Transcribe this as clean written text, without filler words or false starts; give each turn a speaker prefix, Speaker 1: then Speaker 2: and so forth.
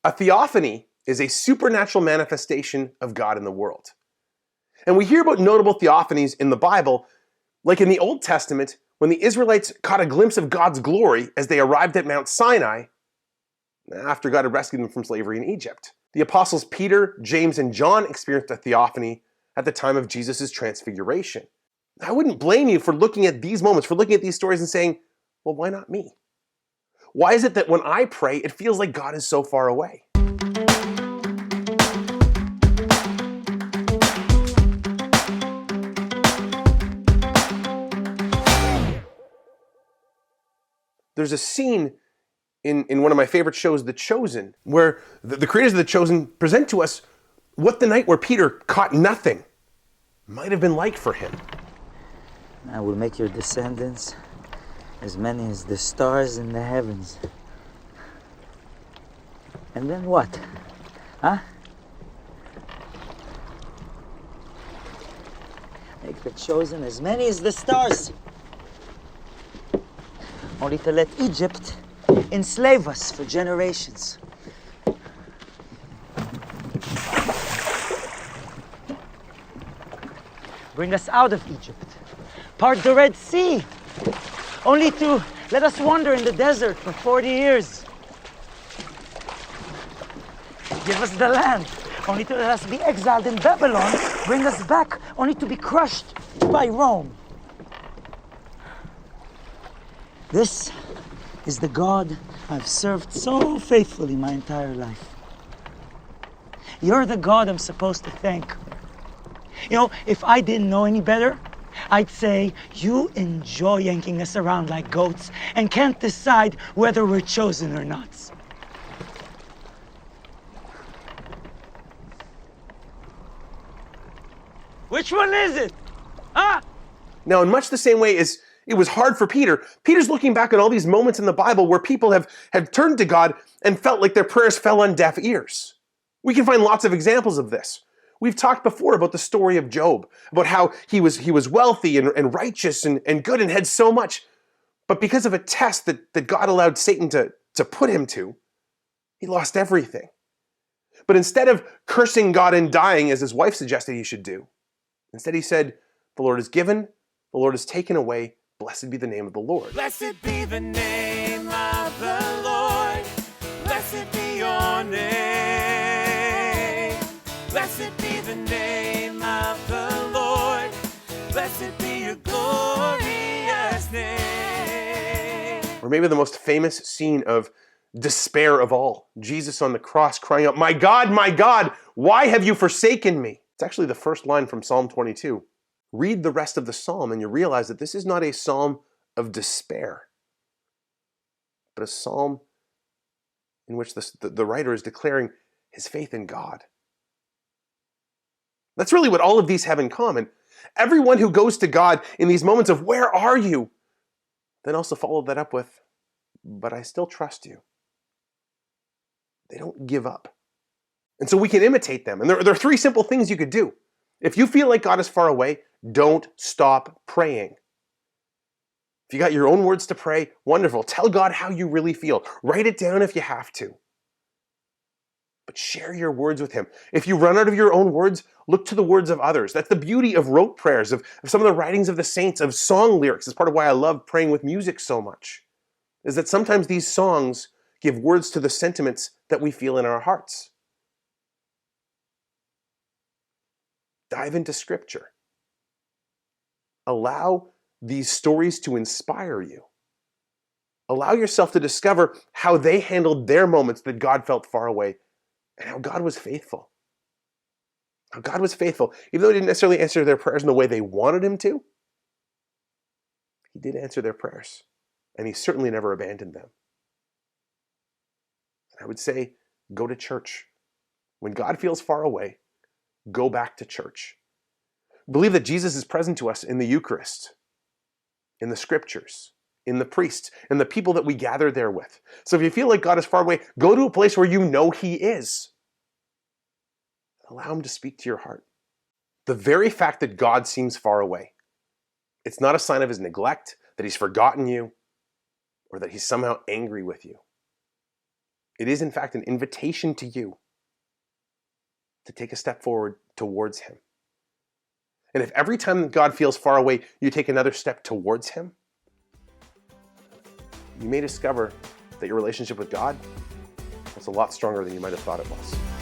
Speaker 1: A theophany is a supernatural manifestation of God in the world. And we hear about notable theophanies in the Bible, like in the Old Testament, when the Israelites caught a glimpse of God's glory as they arrived at Mount Sinai after God had rescued them from slavery in Egypt. The apostles Peter, James, and John experienced a theophany at the time of Jesus' transfiguration. I wouldn't blame you for looking at these moments, for looking at these stories and saying, well, why not me? Why is it that when I pray, it feels like God is so far away? There's a scene in one of my favorite shows, The Chosen, where the creators of The Chosen present to us what the night where Peter caught nothing might have been like for him.
Speaker 2: I will make your descendants as many as the stars in the heavens. And then what? Huh? Make the chosen as many as the stars. Only to let Egypt enslave us for generations. Bring us out of Egypt. Part the Red Sea. Only to let us wander in the desert for 40 years. Give us the land. Only to let us be exiled in Babylon. Bring us back. Only to be crushed by Rome. This is the God I've served so faithfully my entire life. You're the God I'm supposed to thank. You know, if I didn't know any better, I'd say you enjoy yanking us around like goats and can't decide whether we're chosen or not. Which one is it? Huh?
Speaker 1: Now, in much the same way as it was hard for Peter, Peter's looking back on all these moments in the Bible where people have turned to God and felt like their prayers fell on deaf ears. We can find lots of examples of this. We've talked before about the story of Job, about how he was wealthy and righteous and good and had so much, but because of a test that God allowed Satan to put him to, he lost everything. But instead of cursing God and dying, as his wife suggested he should do, instead he said, the Lord has given, the Lord has taken away, blessed be the name of the Lord.
Speaker 3: Blessed be the name of the Lord. Blessed be your name. Blessed be the name of the Lord. Blessed be your glorious name.
Speaker 1: Or maybe the most famous scene of despair of all, Jesus on the cross crying out, my God, why have you forsaken me? It's actually the first line from Psalm 22. Read the rest of the psalm and you realize that this is not a psalm of despair, but a psalm in which the writer is declaring his faith in God. That's really what all of these have in common. Everyone who goes to God in these moments of where are you, then also follow that up with, but I still trust you. They don't give up. And so we can imitate them. And there are three simple things you could do. If you feel like God is far away, don't stop praying. If you got your own words to pray, wonderful. Tell God how you really feel. Write it down if you have to. But share your words with him. If you run out of your own words, look to the words of others. That's the beauty of rote prayers, of some of the writings of the saints, of song lyrics. It's part of why I love praying with music so much, is that sometimes these songs give words to the sentiments that we feel in our hearts. Dive into Scripture. Allow these stories to inspire you. Allow yourself to discover how they handled their moments that God felt far away and how God was faithful. How God was faithful. Even though he didn't necessarily answer their prayers in the way they wanted him to, he did answer their prayers. And he certainly never abandoned them. And I would say, go to church. When God feels far away, go back to church. Believe that Jesus is present to us in the Eucharist, in the Scriptures, in the priests, and the people that we gather there with. So if you feel like God is far away, go to a place where you know he is. Allow him to speak to your heart. The very fact that God seems far away, it's not a sign of his neglect, that he's forgotten you, or that he's somehow angry with you. It is, in fact, an invitation to you to take a step forward towards Him. And if every time God feels far away, you take another step towards Him, you may discover that your relationship with God is a lot stronger than you might have thought it was.